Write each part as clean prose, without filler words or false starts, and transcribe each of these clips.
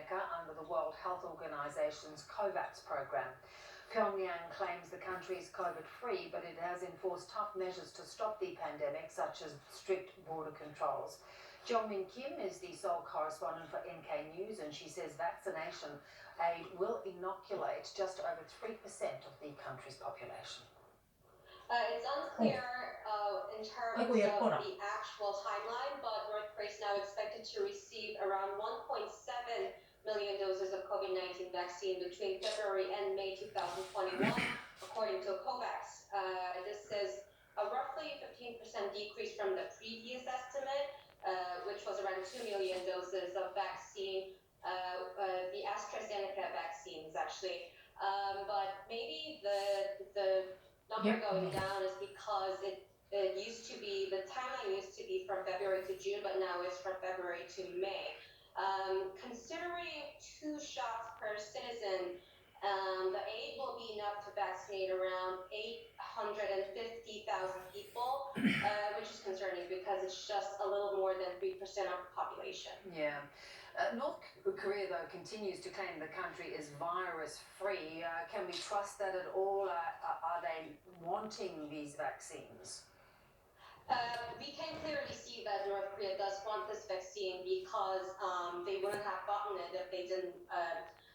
AstraZeneca under the World Health Organization's COVAX program. Pyongyang claims the country is COVID-free, but it has enforced tough measures to stop the pandemic, such as strict border controls. Jong-min Kim is the sole correspondent for NK News, and she says vaccination aid will inoculate just over 3% of the country's population. It's unclear in terms of the actual timeline, but North Korea is now expected to receive around 1.7 million doses of COVID-19 vaccine between February and May 2021, according to COVAX. This is a roughly 15% decrease from the previous estimate, which was around 2 million doses of vaccine, the AstraZeneca vaccines actually. But maybe the number going down is because it used to be, the timeline used to be from February to June, but now it's from February to May. Considering 2 shots per citizen, the aid will be enough to vaccinate around 850,000 people, which is concerning because it's just a little more than 3% of the population. Yeah. North Korea, though, continues to claim the country is virus-free. Can we trust that at all? Are they wanting these vaccines? We can clearly see that North Korea does want this vaccine because they wouldn't have gotten it if they didn't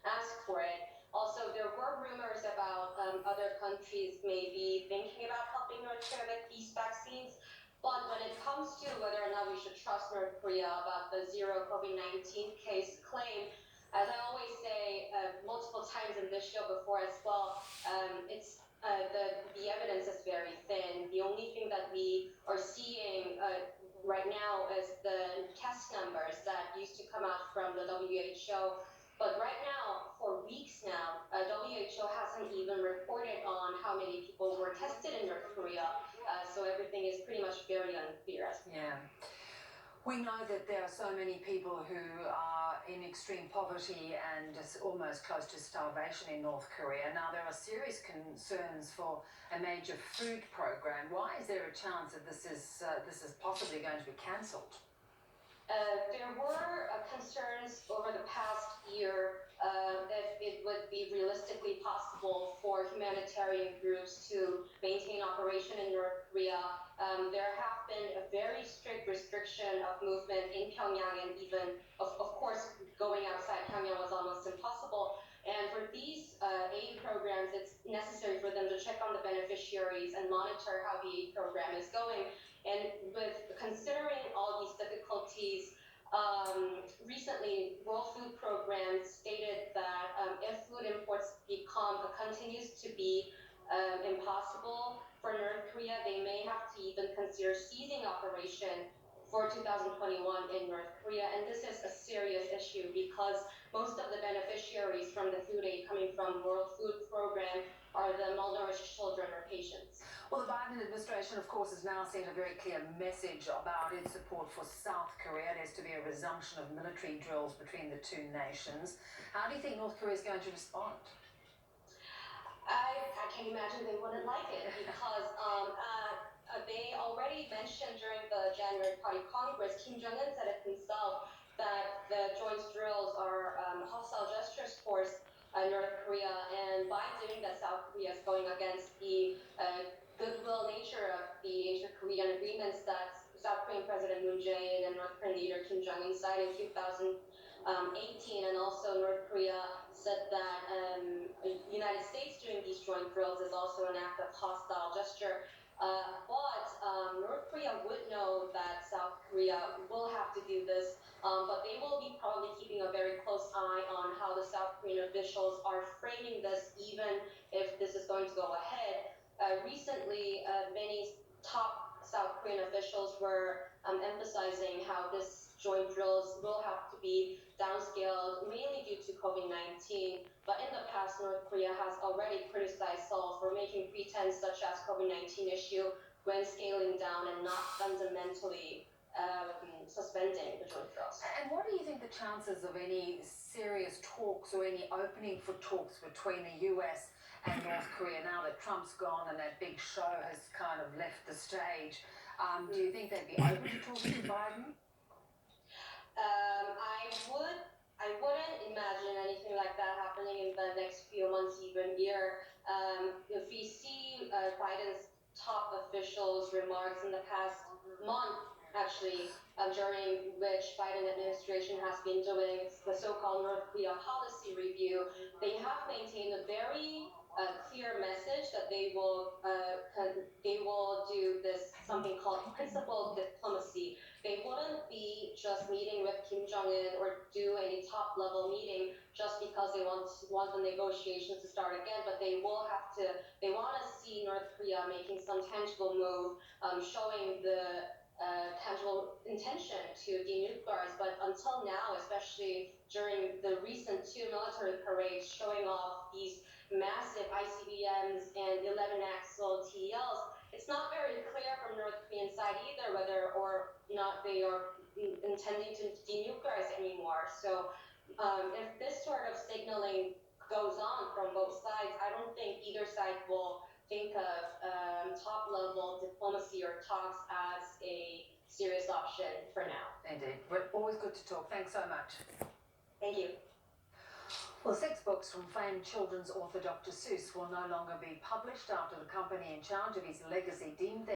ask for it. Also, there were rumors about other countries maybe thinking about helping North Korea with these vaccines. But when it comes to whether or not we should trust North Korea about the zero COVID-19 case claim, as I always say multiple times in this show before as well, it's the evidence is very thin. The only thing that we are seeing right now is the test numbers that used to come out from the WHO. But right now, for weeks now, WHO hasn't even reported on how many people were tested in North Korea. So everything is pretty much very unclear. Yeah. We know that there are so many people who are in extreme poverty and almost close to starvation in North Korea. Now, there are serious concerns for a major food program. Why is there a chance that this is possibly going to be cancelled? There were concerns over the past year if it would be realistically possible for humanitarian groups to maintain operation in North Korea. There have been a very strict restriction of movement in Pyongyang, and even, of course, going outside Pyongyang was almost impossible. And for these aid programs, it's necessary for them to check on the beneficiaries and monitor how the aid program is going. And with considering all these difficulties, recently World Food Program stated that if food imports continues to be impossible for North Korea, they may have to even consider ceasing operation for 2021 in North Korea. And this is a serious issue because most of the beneficiaries from the food aid coming from World Food Program are the malnourished children or patients. Well, the Biden administration, of course, has now sent a very clear message about its support for South Korea. There's to be a resumption of military drills between the two nations. How do you think North Korea is going to respond? I can imagine they wouldn't like it because they already mentioned during the January Party Congress, Kim Jong-un said it himself, that the joint drills are hostile gestures towards North Korea, and by doing that, South Korea is going against the goodwill nature of the inter-Korean agreements that South Korean President Moon Jae-in and North Korean leader Kim Jong-un signed in 2018, and also North Korea said that United States doing these joint drills is also an act of hostile gesture. But North Korea would know that South Korea will have to do this, but they will be probably keeping a very close eye on how the South Korean officials are framing this, even if this is going to go ahead. Recently, many top South Korean officials were emphasizing how this joint drills will have to be downscaled, mainly due to COVID-19. But in the past, North Korea has already criticized Seoul for making pretense such as COVID-19 issue when scaling down and not fundamentally suspending the joint drills. And what do you think the chances of any serious talks or any opening for talks between the US and North Korea now that Trump's gone and that big show has kind of left the stage? Do you think they'd be open to talking to Biden? I would I wouldn't imagine anything like that happening in the next few months, even year. If we see Biden's top officials' remarks in the past month, actually, during which Biden administration has been doing the so-called North Korea policy review, they have maintained a very clear message that they will do this something called principled diplomacy. They wouldn't be just meeting with Kim Jong-un or do any top-level meeting just because they want the negotiations to start again, but they want to see North Korea making some tangible move, showing the tangible intention to denuclearize. But until now, especially during the recent two military parades showing off these massive ICBMs and 11-axle TELs, it's not very clear from North Korean side either whether or not they are intending to denuclearize anymore. So if this sort of signaling goes on from both sides, I don't think either side will think of top-level diplomacy or talks as a serious option for now. Indeed. But always good to talk. Thanks so much. Thank you. Well, 6 books from famed children's author Dr. Seuss will no longer be published after the company in charge of his legacy deemed